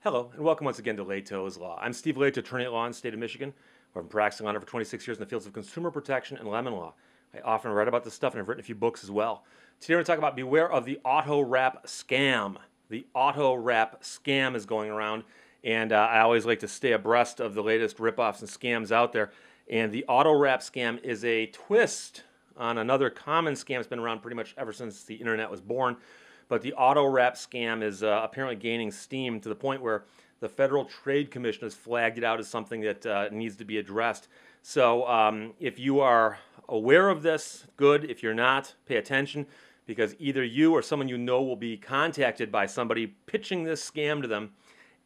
Hello, and welcome once again to Lehto's Law. I'm Steve Lehto, attorney at law in the state of Michigan, where I've been practicing law for 26 years in the fields of consumer protection and lemon law. I often write about this stuff, and I've written a few books as well. Today we're going to talk about beware of the auto wrap scam. The auto wrap scam is going around, and I always like to stay abreast of the latest ripoffs and scams out there. And the auto wrap scam is a twist on another common scam that's been around pretty much ever since the internet was born. But the auto wrap scam is apparently gaining steam to the point where the Federal Trade Commission has flagged it out as something that needs to be addressed. So if you are aware of this, good. If you're not, pay attention, because either you or someone you know will be contacted by somebody pitching this scam to them.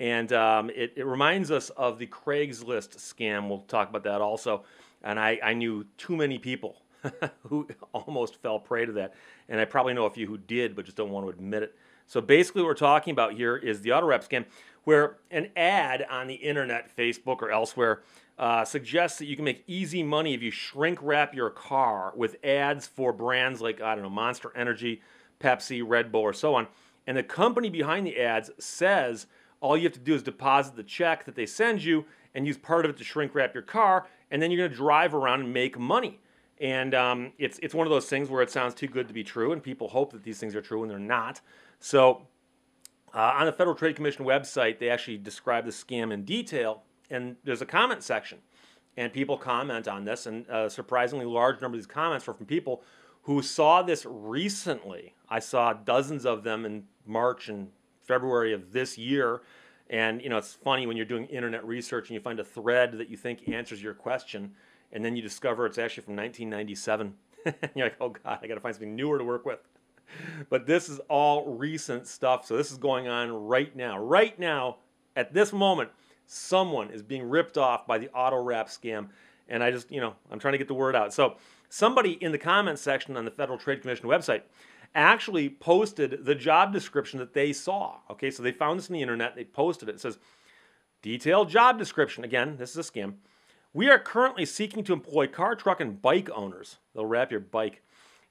And it reminds us of the Craigslist scam. We'll talk about that also. And I knew too many people who almost fell prey to that. And I probably know a few who did, but just don't want to admit it. So basically what we're talking about here is the auto wrap scam, where an ad on the internet, Facebook or elsewhere, suggests that you can make easy money if you shrink wrap your car with ads for brands like, I don't know, Monster Energy, Pepsi, Red Bull, or so on. And the company behind the ads says all you have to do is deposit the check that they send you and use part of it to shrink wrap your car, and then you're going to drive around and make money. And it's one of those things where it sounds too good to be true, and people hope that these things are true, and they're not. So on the Federal Trade Commission website, they actually describe the scam in detail, and there's a comment section. And people comment on this, and a surprisingly large number of these comments were from people who saw this recently. I saw dozens of them in March and February of this year. And, you know, it's funny when you're doing internet research and you find a thread that you think answers your question, and then you discover it's actually from 1997. You're like, oh God, I got to find something newer to work with. But this is all recent stuff. So this is going on right now. Right now, at this moment, someone is being ripped off by the auto wrap scam. And I just, I'm trying to get the word out. So somebody in the comments section on the Federal Trade Commission website actually posted the job description that they saw. Okay, so they found this on the internet. They posted it. It says, detailed job description. Again, this is a scam. We are currently seeking to employ car, truck, and bike owners. They'll wrap your bike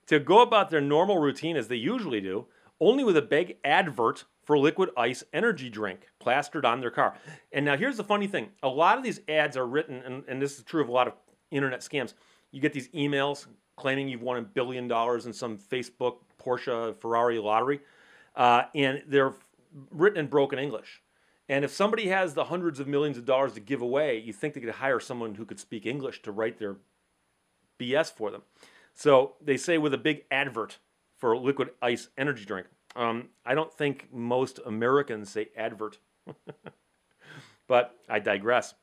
to go about their normal routine as they usually do, only with a big advert for liquid ice energy drink plastered on their car. And now here's the funny thing. A lot of these ads are written, and this is true of a lot of internet scams. You get these emails claiming you've won $1 billion in some Facebook, Porsche, Ferrari lottery, and they're written in broken English. And if somebody has the hundreds of millions of dollars to give away, you think they could hire someone who could speak English to write their BS for them. So they say with a big advert for liquid ice energy drink. I don't think most Americans say advert, but I digress.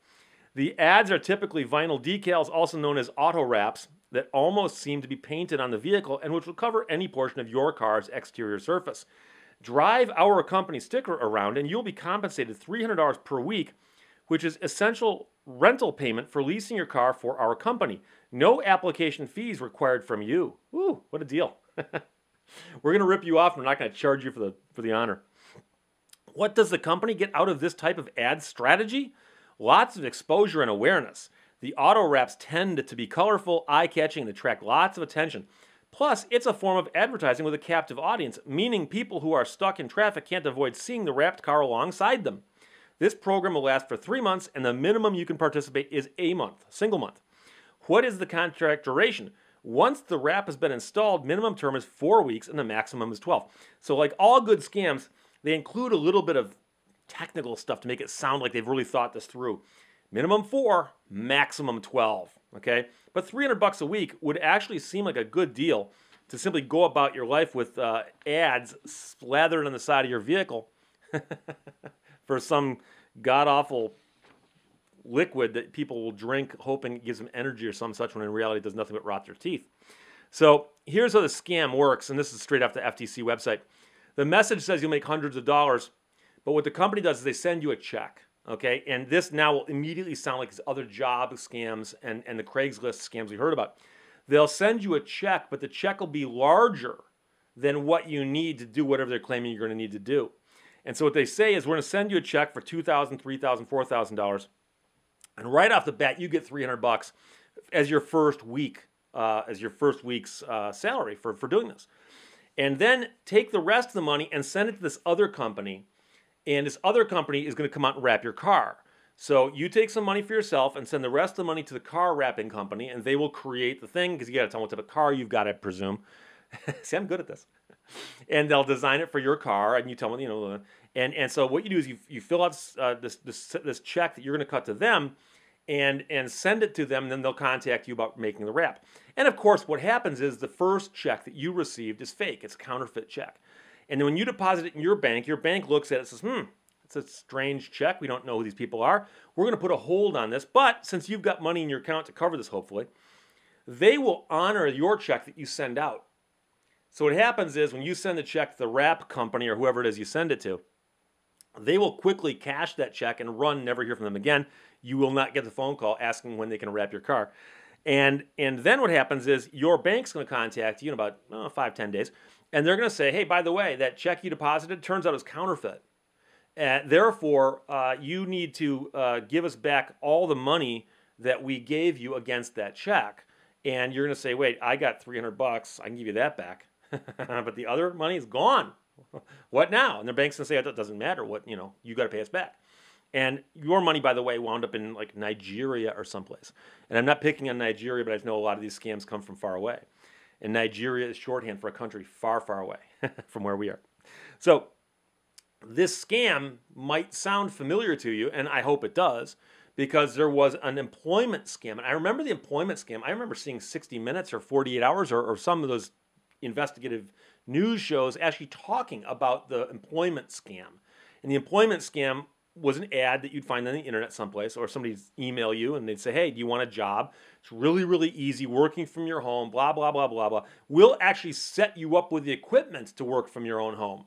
The ads are typically vinyl decals, also known as auto wraps, that almost seem to be painted on the vehicle and which will cover any portion of your car's exterior surface. Drive our company sticker around and you'll be compensated $300 per week, which is essential rental payment for leasing your car for our company. No application fees required from you. Ooh, what a deal. We're going to rip you off and we're not going to charge you for the honor. What does the company get out of this type of ad strategy? Lots of exposure and awareness. The auto wraps tend to be colorful, eye-catching, and attract lots of attention. Plus, it's a form of advertising with a captive audience, meaning people who are stuck in traffic can't avoid seeing the wrapped car alongside them. This program will last for 3 months, and the minimum you can participate is a month, single month. What is the contract duration? Once the wrap has been installed, minimum term is 4 weeks, and the maximum is 12. So like all good scams, they include a little bit of technical stuff to make it sound like they've really thought this through. Minimum 4, maximum 12, okay? But $300 a week would actually seem like a good deal to simply go about your life with ads slathered on the side of your vehicle for some god-awful liquid that people will drink hoping it gives them energy or some such, when in reality it does nothing but rot their teeth. So here's how the scam works, and this is straight off the FTC website. The message says you'll make hundreds of dollars, but what the company does is they send you a check. Okay, and this now will immediately sound like these other job scams and the Craigslist scams we heard about. They'll send you a check, but the check will be larger than what you need to do whatever they're claiming you're going to need to do. And so what they say is, we're going to send you a check for $2,000, $3,000, $4,000, and right off the bat you get $300 as your first week, week's salary for doing this. And then take the rest of the money and send it to this other company. and this other company is going to come out and wrap your car. So you take some money for yourself and send the rest of the money to the car wrapping company, and they will create the thing because you got to tell them what type of car you've got, I presume. See, I'm good at this. And they'll design it for your car, and you tell them, and so what you do is you fill out this check that you're going to cut to them, and send it to them, and then they'll contact you about making the wrap. And of course, what happens is the first check that you received is fake. It's a counterfeit check. And then when you deposit it in your bank looks at it and says, it's a strange check. We don't know who these people are. We're going to put a hold on this. But since you've got money in your account to cover this, hopefully, they will honor your check that you send out. So what happens is when you send the check to the wrap company or whoever it is you send it to, they will quickly cash that check and run, never hear from them again. You will not get the phone call asking when they can wrap your car. And then what happens is your bank's going to contact you in about 5-10 days, and they're going to say, hey, by the way, that check you deposited turns out is counterfeit. Therefore, you need to give us back all the money that we gave you against that check. And you're going to say, wait, I got $300. I can give you that back. But the other money is gone. What now? And their bank's going to say, it doesn't matter. You got to pay us back. And your money, by the way, wound up in like Nigeria or someplace. And I'm not picking on Nigeria, but I know a lot of these scams come from far away. And Nigeria is shorthand for a country far, far away from where we are. So this scam might sound familiar to you, and I hope it does, because there was an employment scam. And I remember the employment scam. I remember seeing 60 Minutes or 48 Hours or some of those investigative news shows actually talking about the employment scam. And the employment scam was an ad that you'd find on the internet someplace, or somebody'd email you and they'd say, hey, do you want a job? It's really, really easy, working from your home, blah, blah, blah, blah, blah. We'll actually set you up with the equipment to work from your own home.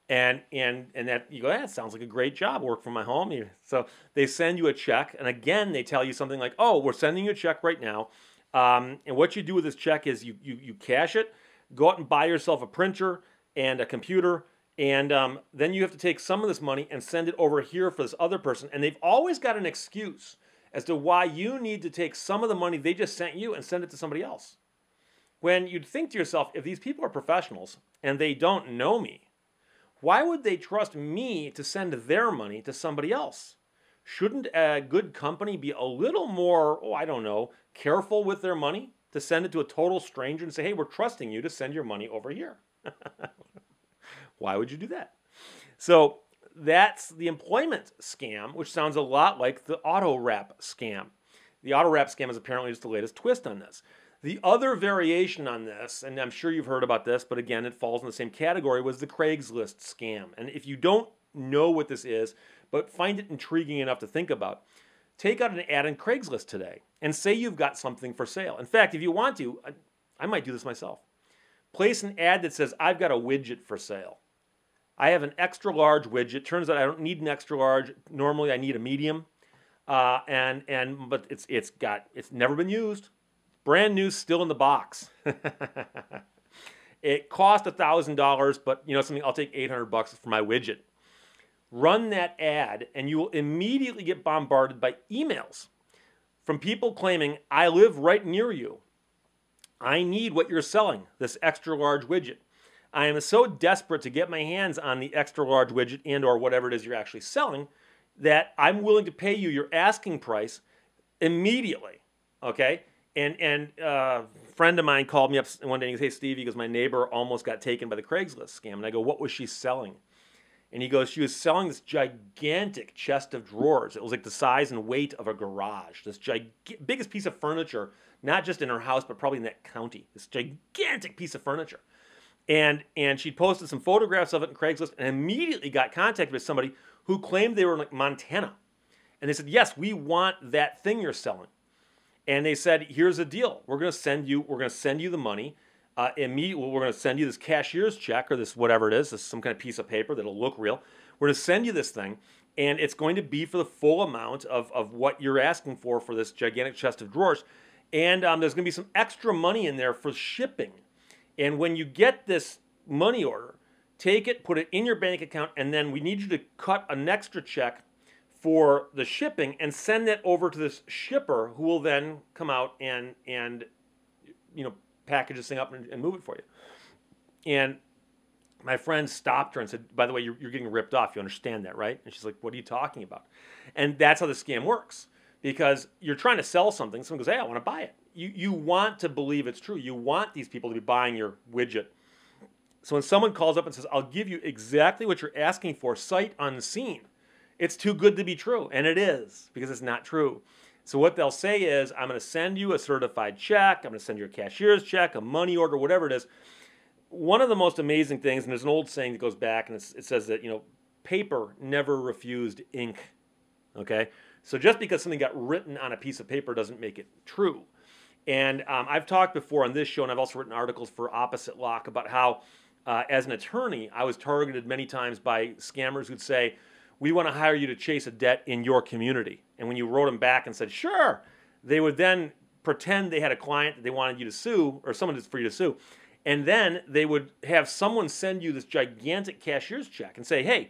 And that you go, it sounds like a great job, work from my home. So they send you a check, and again, they tell you something like, oh, we're sending you a check right now. And what you do with this check is you cash it, go out and buy yourself a printer and a computer, and then you have to take some of this money and send it over here for this other person. And they've always got an excuse as to why you need to take some of the money they just sent you and send it to somebody else. When you'd think to yourself, if these people are professionals and they don't know me, why would they trust me to send their money to somebody else? Shouldn't a good company be a little more, careful with their money to send it to a total stranger and say, hey, we're trusting you to send your money over here? Why would you do that? So that's the employment scam, which sounds a lot like the auto wrap scam. The auto wrap scam is apparently just the latest twist on this. The other variation on this, and I'm sure you've heard about this, but again, it falls in the same category, was the Craigslist scam. And if you don't know what this is, but find it intriguing enough to think about, take out an ad on Craigslist today and say you've got something for sale. In fact, if you want to, I might do this myself. Place an ad that says, I've got a widget for sale. I have an extra large widget. Turns out I don't need an extra large. Normally I need a medium. But it's never been used. Brand new, still in the box. It cost $1,000, but something, I'll take $800 for my widget. Run that ad, and you will immediately get bombarded by emails from people claiming, I live right near you. I need what you're selling, this extra large widget. I am so desperate to get my hands on the extra large widget and or whatever it is you're actually selling that I'm willing to pay you your asking price immediately, okay? And a friend of mine called me up one day and he goes, hey, Steve, he goes, my neighbor almost got taken by the Craigslist scam. And I go, what was she selling? And he goes, she was selling this gigantic chest of drawers. It was like the size and weight of a garage. This biggest piece of furniture, not just in her house, but probably in that county. This gigantic piece of furniture. And she posted some photographs of it in Craigslist and immediately got contacted with somebody who claimed they were in like Montana. And they said, yes, we want that thing you're selling. And they said, here's the deal. We're going to send you the money. Immediately, we're going to send you this cashier's check or this whatever it is, this some kind of piece of paper that'll look real. We're going to send you this thing, and it's going to be for the full amount of what you're asking for this gigantic chest of drawers. And there's going to be some extra money in there for shipping. And when you get this money order, take it, put it in your bank account, and then we need you to cut an extra check for the shipping and send that over to this shipper who will then come out and package this thing up and move it for you. And My friend stopped her and said, by the way, you're getting ripped off. You understand that, right? And she's like, what are you talking about? And that's how the scam works. Because you're trying to sell something. Someone goes, hey, I want to buy it. You want to believe it's true. You want these people to be buying your widget. So when someone calls up and says, I'll give you exactly what you're asking for, sight unseen, it's too good to be true. And it is, because it's not true. So what they'll say is, I'm going to send you a certified check. I'm going to send you a cashier's check, a money order, whatever it is. One of the most amazing things, and there's an old saying that goes back, and it says that, paper never refused ink. Okay? So just because something got written on a piece of paper doesn't make it true. And I've talked before on this show, and I've also written articles for Opposite Lock about how, as an attorney, I was targeted many times by scammers who'd say, we want to hire you to chase a debt in your community. And when you wrote them back and said, sure, they would then pretend they had a client that they wanted you to sue, or someone for you to sue. And then they would have someone send you this gigantic cashier's check and say, hey,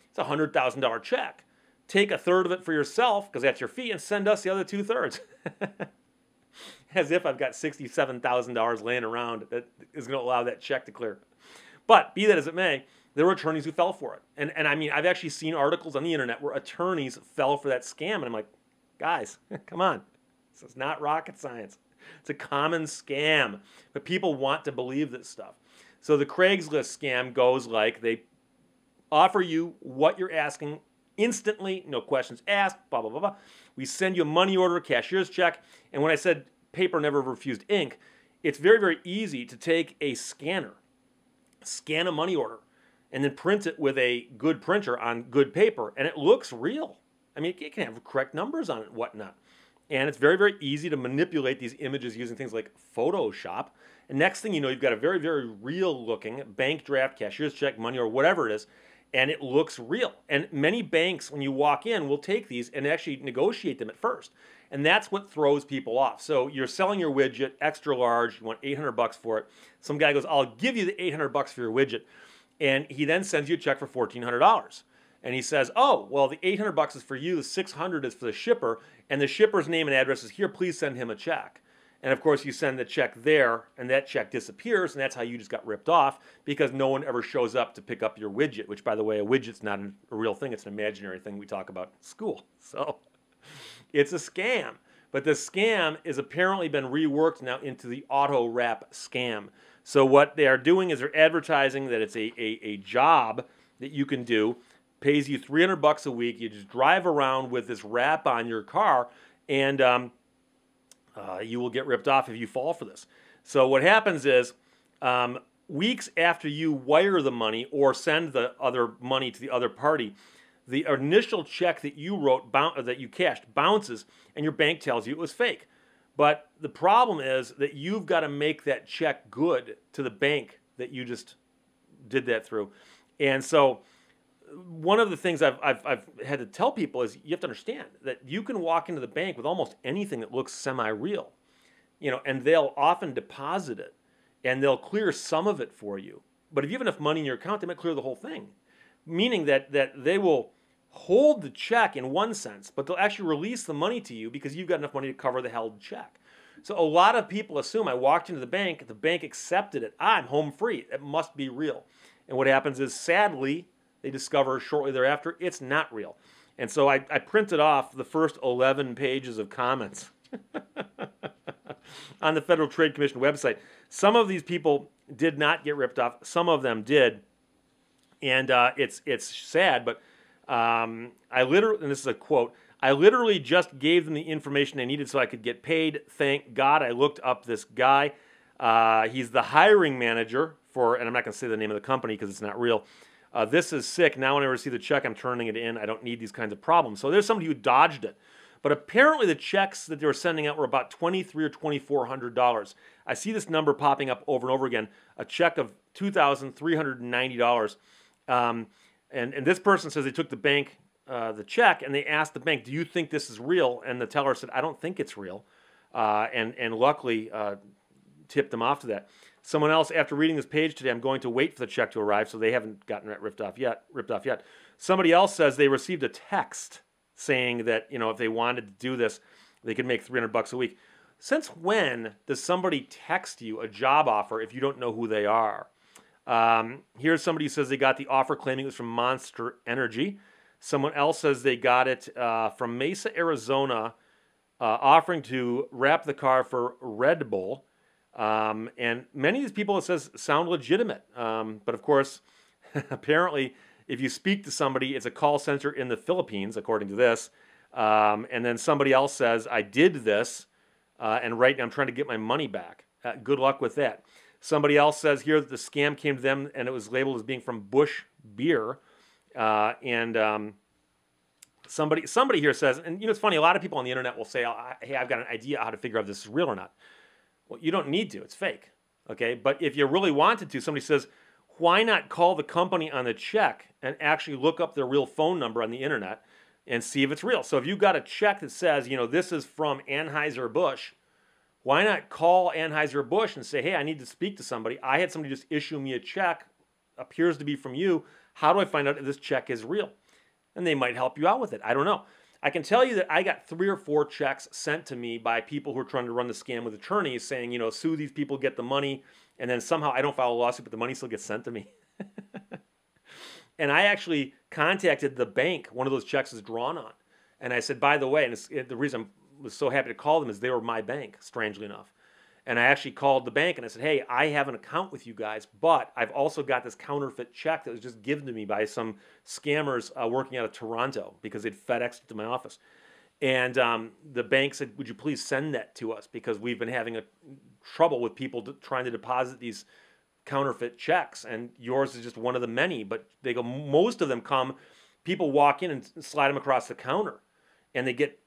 it's a $100,000 check. Take a third of it for yourself, because that's your fee, and send us the other 2/3. As if I've got $67,000 laying around that is going to allow that check to clear. But be that as it may, there were attorneys who fell for it. And I mean, I've actually seen articles on the internet where attorneys fell for that scam. And I'm like, guys, come on. This is not rocket science. It's a common scam. But people want to believe this stuff. So the Craigslist scam goes like, they offer you what you're asking instantly, no questions asked, blah, blah, blah, blah. We send you a money order, cashier's check. And when I said paper never refused ink, it's very, very easy to take a scanner, scan a money order, and then print it with a good printer on good paper, and it looks real. I mean, it can have correct numbers on it and whatnot. And it's very, very easy to manipulate these images using things like Photoshop. And next thing you know, you've got a very, very real-looking bank draft, cashier's check, money, or whatever it is, and it looks real. And many banks, when you walk in, will take these and actually negotiate them at first. And that's what throws people off. So you're selling your widget, extra large, you want $800 for it. Some guy goes, I'll give you the $800 for your widget. And he then sends you a check for $1,400. And he says, oh, well, the $800 is for you, the $600 is for the shipper, and the shipper's name and address is here, please send him a check. And of course, you send the check there, and that check disappears, and that's how you just got ripped off, because no one ever shows up to pick up your widget, which, by the way, a widget's not a real thing. It's an imaginary thing we talk about in school. So it's a scam. But the scam has apparently been reworked now into the auto wrap scam. So what they are doing is they're advertising that it's a job that you can do, pays you $300 a week. You just drive around with this wrap on your car, and you will get ripped off if you fall for this. So what happens is, weeks after you wire the money or send the other money to the other party, the initial check that you wrote, that you cashed, bounces, and your bank tells you it was fake. But the problem is that you've got to make that check good to the bank that you just did that through. And so one of the things I've had to tell people is you have to understand that you can walk into the bank with almost anything that looks semi-real, and they'll often deposit it, and they'll clear some of it for you. But if you have enough money in your account, they might clear the whole thing, meaning that they will hold the check in one sense, but they'll actually release the money to you because you've got enough money to cover the held check. So a lot of people assume I walked into the bank accepted it. I'm home free. It must be real. And what happens is, sadly, they discover shortly thereafter it's not real. And so I printed off the first 11 pages of comments on the Federal Trade Commission website. Some of these people did not get ripped off. Some of them did. And it's sad, but I literally, and this is a quote, I literally just gave them the information they needed so I could get paid. Thank God I looked up this guy. He's the hiring manager for, and I'm not going to say the name of the company because it's not real. This is sick. Now whenever I see the check, I'm turning it in. I don't need these kinds of problems. So there's somebody who dodged it. But apparently the checks that they were sending out were about $2,300 or $2,400. I see this number popping up over and over again, a check of $2,390. And this person says they took the check, and they asked the bank, do you think this is real? And the teller said, I don't think it's real. And luckily tipped them off to that. Someone else, after reading this page today, I'm going to wait for the check to arrive, so they haven't gotten it ripped off yet. Somebody else says they received a text saying that, if they wanted to do this, they could make $300 a week. Since when does somebody text you a job offer if you don't know who they are? Here's somebody who says they got the offer claiming it was from Monster Energy. Someone else says they got it from Mesa, Arizona, offering to wrap the car for Red Bull. And many of these people, it says, sound legitimate. But of course, apparently, if you speak to somebody, it's a call center in the Philippines, according to this. And then somebody else says, I did this, and right now I'm trying to get my money back. Good luck with that. Somebody else says here that the scam came to them and it was labeled as being from Bush Beer. Somebody here says, and you know, it's funny, a lot of people on the internet will say, hey, I've got an idea how to figure out if this is real or not. Well, you don't need to. It's fake. Okay? But if you really wanted to, somebody says, why not call the company on the check and actually look up their real phone number on the internet and see if it's real? So if you got a check that says, you know, this is from Anheuser-Busch, why not call Anheuser-Busch and say, hey, I need to speak to somebody. I had somebody just issue me a check, appears to be from you. How do I find out if this check is real? And they might help you out with it. I don't know. I can tell you that I got 3 or 4 checks sent to me by people who are trying to run the scam with attorneys saying, you know, sue these people, get the money, and then somehow I don't file a lawsuit, but the money still gets sent to me. And I actually contacted the bank one of those checks is drawn on. And I said, by the way, and the reason I was so happy to call them is they were my bank, strangely enough. And I actually called the bank and I said, hey, I have an account with you guys, but I've also got this counterfeit check that was just given to me by some scammers working out of Toronto because they'd FedExed it to my office. And the bank said, would you please send that to us because we've been having trouble with people trying to deposit these counterfeit checks, and yours is just one of the many. But they go, most of them come, people walk in and slide them across the counter, and they get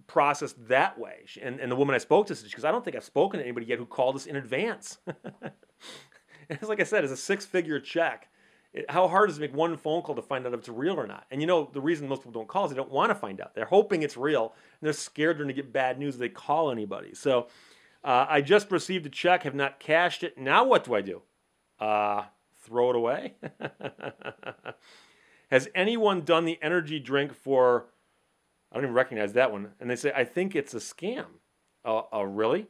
processed that way. And the woman I spoke to said, she goes, I don't think I've spoken to anybody yet who called us in advance. And it's like I said, it's a 6-figure check. How hard is it to make one phone call to find out if it's real or not? And you know, the reason most people don't call is they don't want to find out. They're hoping it's real, and they're scared they're going to get bad news if they call anybody. So I just received a check, have not cashed it. Now what do I do? Throw it away? Has anyone done the energy drink for, I don't even recognize that one, and they say, I think it's a scam. Really?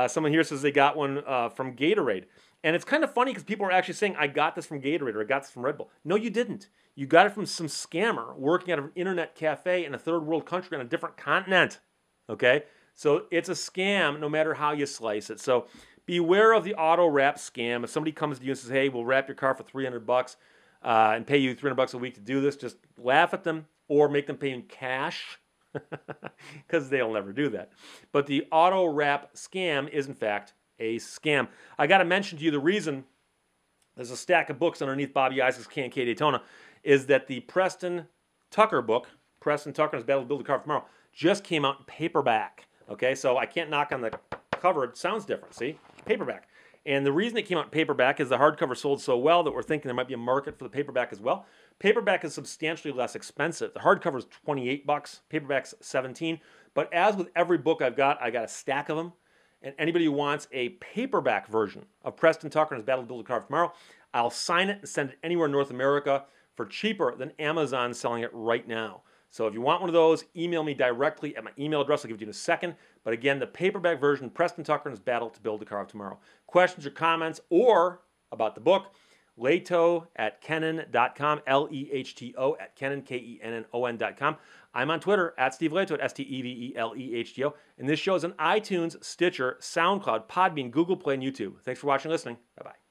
Someone here says they got one from Gatorade. And it's kind of funny because people are actually saying, I got this from Gatorade or I got this from Red Bull. No, you didn't. You got it from some scammer working out of an internet cafe in a third world country on a different continent. Okay? So it's a scam no matter how you slice it. So beware of the auto wrap scam. If somebody comes to you and says, hey, we'll wrap your car for $300 and pay you $300 a week to do this, just laugh at them or make them pay in cash because they'll never do that. But the auto wrap scam is, in fact, a scam. I got to mention to you the reason there's a stack of books underneath Bobby Isaac's K&K Daytona is that the Preston Tucker book, Preston Tucker and His Battle to Build a Car for Tomorrow, just came out in paperback. Okay, so I can't knock on the cover. It sounds different, see? Paperback. And the reason it came out in paperback is the hardcover sold so well that we're thinking there might be a market for the paperback as well. Paperback is substantially less expensive. The hardcover is $28, paperback's $17. But as with every book I got a stack of them. And anybody who wants a paperback version of Preston Tucker and His Battle to Build a Car for Tomorrow, I'll sign it and send it anywhere in North America for cheaper than Amazon selling it right now. So if you want one of those, email me directly at my email address. I'll give it to you in a second. But again, the paperback version, Preston Tucker and His Battle to Build a Car of Tomorrow. Questions or comments or about the book, Lehto at Kennon.com, Lehto at Kennon, Kennon.com. I'm on Twitter at Steve Lehto at STEVELEHTO. And this show is on iTunes, Stitcher, SoundCloud, Podbean, Google Play, and YouTube. Thanks for watching and listening. Bye-bye.